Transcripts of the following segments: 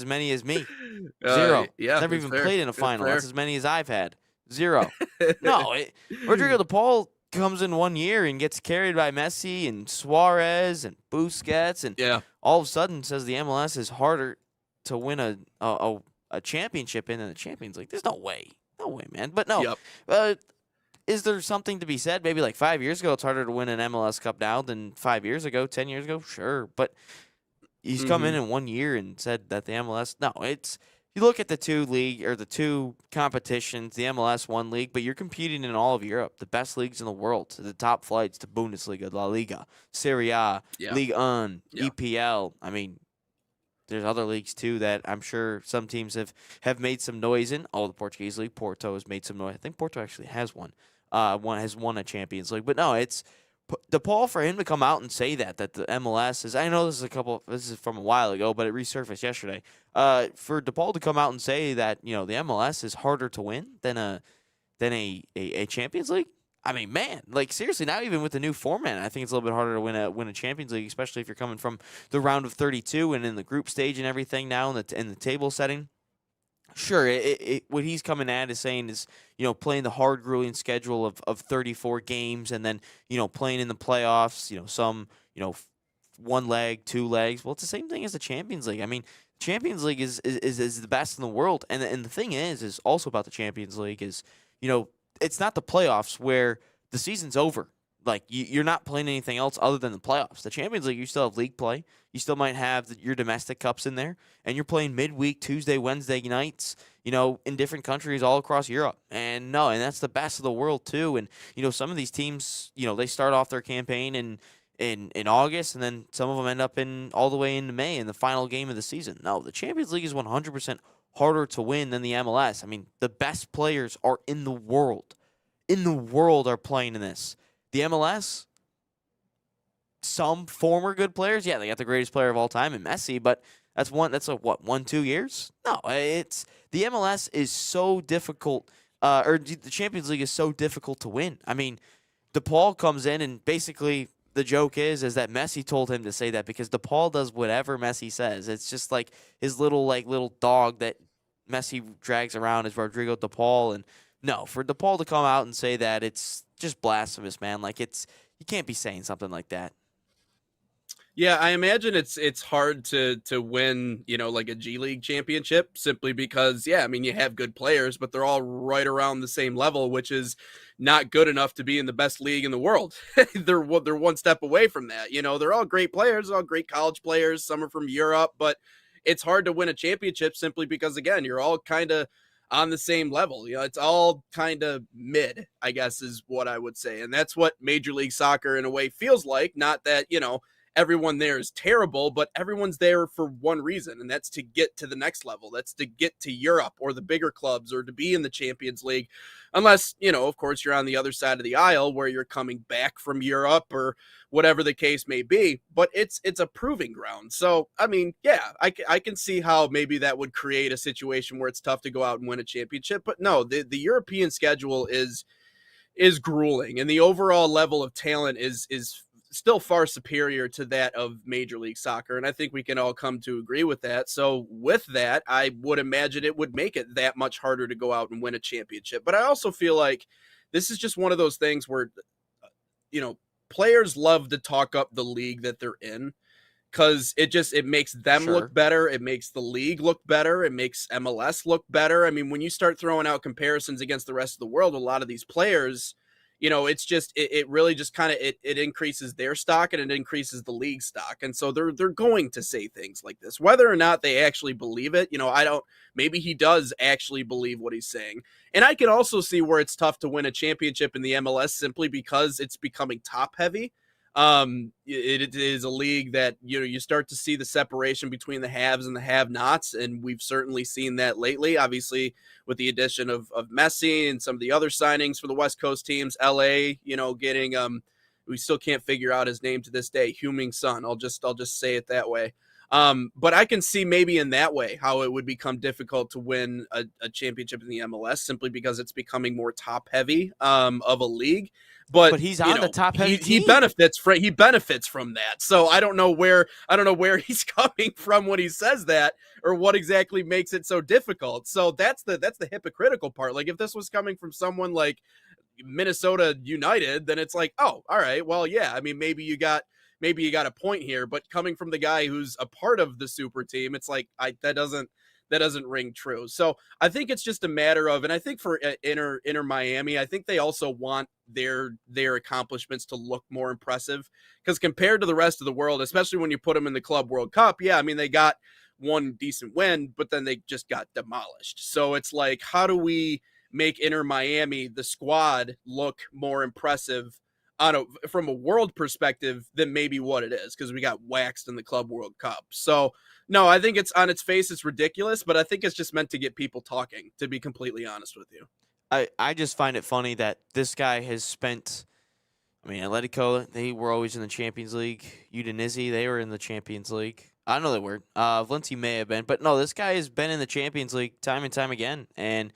as many as me. 0. Yeah, Never that's even fair. played in a That's final. That's fair. as many as I've had. 0. No, Rodrigo DePaul comes in 1 year and gets carried by Messi and Suarez and Busquets, and Yeah. all of a sudden says the MLS is harder to win a championship in than the Champions League. There's no way. No way, man. But no, Yep. uh, is there something to be said? Maybe like 5 years ago, it's harder to win an MLS Cup now than 5 years ago, 10 years ago? Sure. But he's come Hmm. in 1 year and said that the MLS, no, it's, you look at the the two competitions, the MLS one league, but you're competing in all of Europe, the best leagues in the world, the top flights, the Bundesliga, La Liga, Serie A, Yeah. Ligue 1, Yeah. EPL. I mean, there's other leagues too that I'm sure some teams have made some noise in. Oh, the Portuguese league, Porto has made some noise. I think Porto actually has one. One has won a Champions League, but no, it's DePaul for him to come out and say that the MLS is. I know this is from a while ago, but it resurfaced yesterday. For DePaul to come out and say that the MLS is harder to win than a Champions League. I mean, man, like seriously, now even with the new format, I think it's a little bit harder to win a Champions League, especially if you're coming from the round of 32 and in the group stage and everything now in the table setting. Sure, what he's coming at is saying is playing the hard, grueling schedule of 34 games and then playing in the playoffs. Some one leg, 2 legs. Well, it's the same thing as the Champions League. I mean, Champions League is the best in the world, and the thing is also about the Champions League is it's not the playoffs where the season's over. Like you're not playing anything else other than the playoffs. The Champions League, you still have league play. You still might have your domestic cups in there, and you're playing midweek, Tuesday, Wednesday nights. In different countries all across Europe, and that's the best of the world too. And some of these teams, they start off their campaign in August, and then some of them end up in all the way into May in the final game of the season. No, the Champions League is 100% harder to win than the MLS. I mean, the best players are in the world are playing in this. The MLS, some former good players, yeah, they got the greatest player of all time in Messi, but that's a what, 1-2 years? No, it's the MLS is so difficult, or the Champions League is so difficult to win. I mean, DePaul comes in and basically the joke is that Messi told him to say that because DePaul does whatever Messi says. It's just like his little dog that Messi drags around is Rodrigo DePaul, and no, for DePaul to come out and say that, it's just blasphemous, man. Like you can't be saying something like that. Yeah, I imagine it's hard to win, like a G League championship simply because, yeah, I mean, you have good players, but they're all right around the same level, which is not good enough to be in the best league in the world. They're one step away from that. They're all great players, all great college players, some are from Europe, but it's hard to win a championship simply because, again, you're all kind of on the same level. It's all kind of mid, I guess is what I would say. And that's what Major League Soccer in a way feels like. Not that, everyone there is terrible, but everyone's there for one reason, and that's to get to the next level. That's to get to Europe or the bigger clubs or to be in the Champions League. Unless, of course, you're on the other side of the aisle where you're coming back from Europe or whatever the case may be. But it's a proving ground. So, I mean, yeah, I can see how maybe that would create a situation where it's tough to go out and win a championship. But no, the European schedule is grueling, and the overall level of talent is still far superior to that of Major League Soccer, and I think we can all come to agree with that. So with that, I would imagine it would make it that much harder to go out and win a championship. But I also feel like this is just one of those things where you know players love to talk up the league that they're in because it makes them Sure. look better, it makes the league look better, it makes MLS look better. I mean, when you start throwing out comparisons against the rest of the world, a lot of these players, it's just it really just kind of it increases their stock and it increases the league stock. And so they're going to say things like this, whether or not they actually believe it. I don't, maybe he does actually believe what he's saying. And I can also see where it's tough to win a championship in the MLS simply because it's becoming top heavy. It is a league that you start to see the separation between the haves and the have-nots, and we've certainly seen that lately. Obviously, with the addition of Messi and some of the other signings for the West Coast teams, LA, getting we still can't figure out his name to this day, Huming Sun. I'll just say it that way. But I can see maybe in that way how it would become difficult to win a championship in the MLS simply because it's becoming more top heavy of a league. But But he's on the top heavy he team. benefits from that. So I don't know where he's coming from when he says that, or what exactly makes it so difficult. So that's the hypocritical part. Like if this was coming from someone like Minnesota United, then it's like, oh, all right, well, yeah. I mean, maybe you got a point here, but coming from the guy who's a part of the super team, it's like that doesn't ring true. So I think it's just a matter of, and I think for Inter Miami, I think they also want their accomplishments to look more impressive, because compared to the rest of the world, especially when you put them in the Club World Cup, yeah, I mean they got one decent win, but then they just got demolished. So it's like, how do we make Inter Miami, the squad, look more impressive from a world perspective than maybe what it is, because we got waxed in the Club World Cup. So no, I think it's on its face, it's ridiculous, but I think it's just meant to get people talking, to be completely honest with you. I just find it funny that this guy has spent. I mean, Atletico, they were always in the Champions League. Udinese, they were in the Champions League. I know they were. Valencia may have been, but no, this guy has been in the Champions League time and time again, and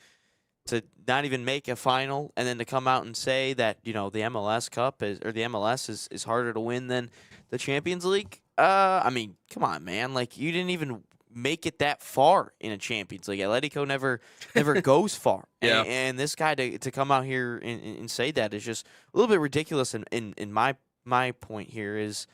to not even make a final, and then to come out and say that the MLS Cup the MLS is harder to win than the Champions League. I mean, come on, man! Like you didn't even make it that far in a Champions League. Atletico never goes far, Yeah. and this guy to come out here and say that is just a little bit ridiculous. And in my point here is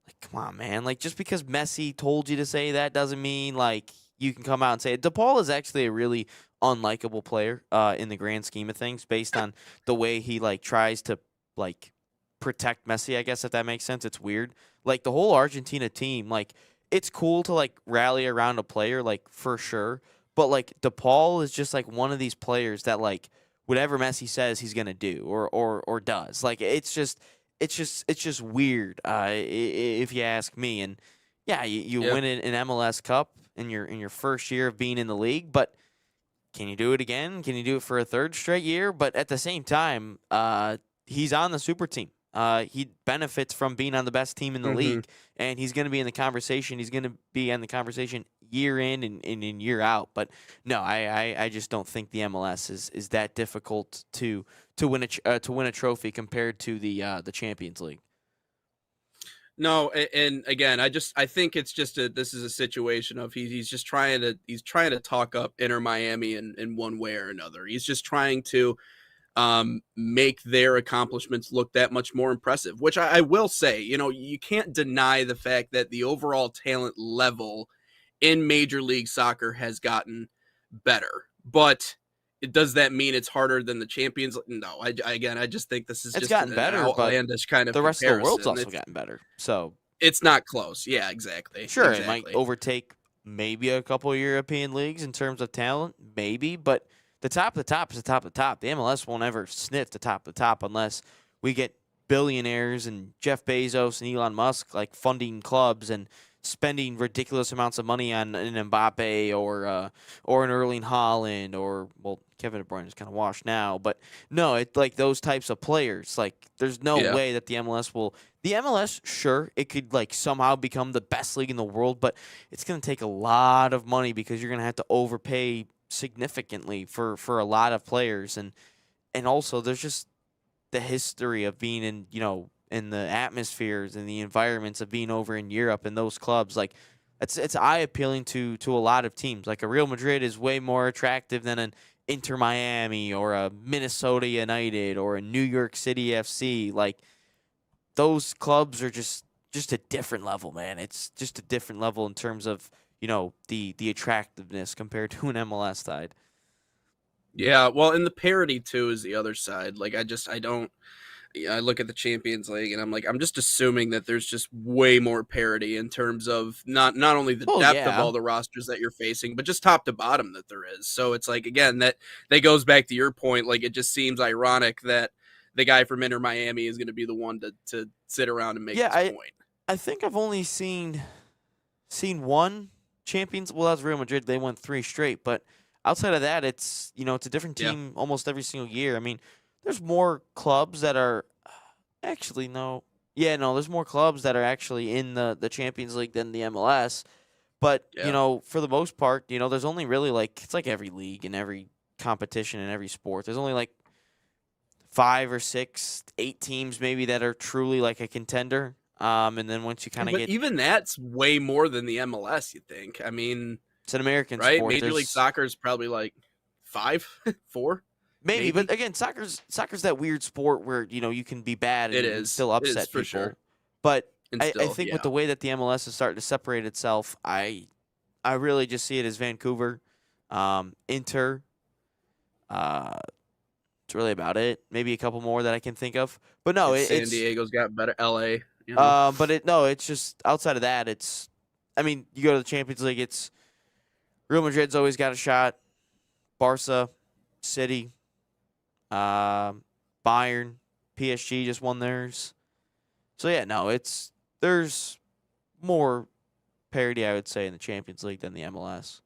like, come on, man! Like just because Messi told you to say that doesn't mean like you can come out and say it. DePaul is actually a really unlikable player in the grand scheme of things, based on the way he like tries to like protect Messi. I guess if that makes sense, it's weird. Like the whole Argentina team, like it's cool to like rally around a player, like for sure. But like DePaul is just like one of these players that like whatever Messi says he's gonna do or does. Like it's just weird if you ask me. And yeah, you Yeah. win an MLS Cup in your first year of being in the league, but can you do it again? Can you do it for a third straight year? But at the same time, he's on the super team. He benefits from being on the best team in the Mm-hmm. league, and he's going to be in the conversation. He's going to be in the conversation year in and year out. But no, I just don't think the MLS is that difficult to win a trophy compared to the Champions League. No, and again, I think it's just this is a situation of he's just trying to talk up Inter Miami in one way or another. He's just trying to make their accomplishments look that much more impressive, which I will say, you can't deny the fact that the overall talent level in Major League Soccer has gotten better. But does that mean it's harder than the Champions? No, again, I just think this is It's just gotten an better, but outlandish kind of the rest of the world's comparison. also gotten better. So It's not close. Yeah, exactly. sure, it might Exactly. overtake maybe a couple of European leagues in terms of talent, maybe, but the top of the top is the top of the top. The MLS won't ever sniff the top of the top unless we get billionaires and Jeff Bezos and Elon Musk like funding clubs and spending ridiculous amounts of money on an Mbappe or an Erling Haaland or well Kevin De Bruyne is kind of washed now, but no, it's like those types of players. Like there's no Yeah. way that the MLS will. The MLS, sure, it could like somehow become the best league in the world, but it's going to take a lot of money because you're going to have to overpay significantly for a lot of players, and also there's just the history of being in the atmospheres and the environments of being over in Europe and those clubs. Like it's eye appealing to a lot of teams. Like a Real Madrid is way more attractive than an Inter Miami or a Minnesota United or a New York City FC. Like those clubs are just a different level, man. It's just a different level in terms of the attractiveness compared to an MLS side. Yeah, well, and the parity too is the other side. Like I don't I look at the Champions League and I'm like I'm just assuming that there's just way more parity in terms of not only the Well, depth of yeah, all the rosters that you're facing, but just top to bottom that there is. So it's like again that goes back to your point. Like it just seems ironic that the guy from Inter Miami is going to be the one to sit around and make yeah. this I point. I think I've only seen one Champions. Well, that's Real Madrid. They won three straight, but outside of that, it's a different Yeah. team almost every single year. I mean, there's more clubs that are actually no. Yeah, no, there's more clubs that are actually in the Champions League than the MLS. But, Yeah. for the most part, there's only really it's like every league and every competition and every sport. There's only like 5 or 6, 8 teams maybe that are truly like a contender. And then once you kind of But get, even that's way more than the MLS, you think. I mean, it's an American right? sport. Major League There's Soccer is probably like 5, 4, maybe, but maybe. again, soccer's that weird sport where you can be bad It and is. still It is upset for people. sure. But And I still, think with yeah. the way that the MLS is starting to separate itself, I really just see it as Vancouver, Inter. Uh, it's really about it. Maybe a couple more that I can think of. But no, San it's Diego's got better. LA, you know. but it's just outside of that. It's, I mean, you go to the Champions League. It's Real Madrid's always got a shot. Barca, City, Bayern, PSG just won theirs. So yeah, no, there's more parity, I would say, in the Champions League than the MLS.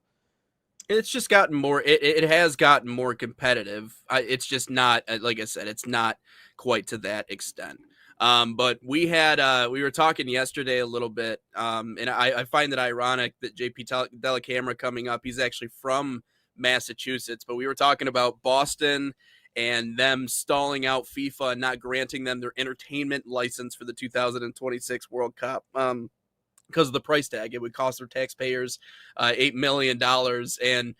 It's just gotten more. It has gotten more competitive. It's just not, like I said, it's not quite to that extent. But we were talking yesterday a little bit, and I find it ironic that JP Dellacamera coming up. He's actually from Massachusetts, but we were talking about Boston and them stalling out FIFA and not granting them their entertainment license for the 2026 World Cup. Because of the price tag, it would cost their taxpayers $8 million. And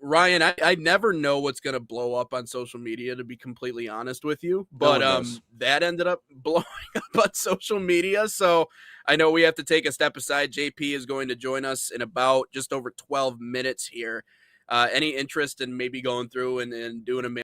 Ryan, I never know what's going to blow up on social media, to be completely honest with you. No But one does. that ended up blowing up on social media. So I know we have to take a step aside. JP is going to join us in about just over 12 minutes here. Any interest in maybe going through and doing a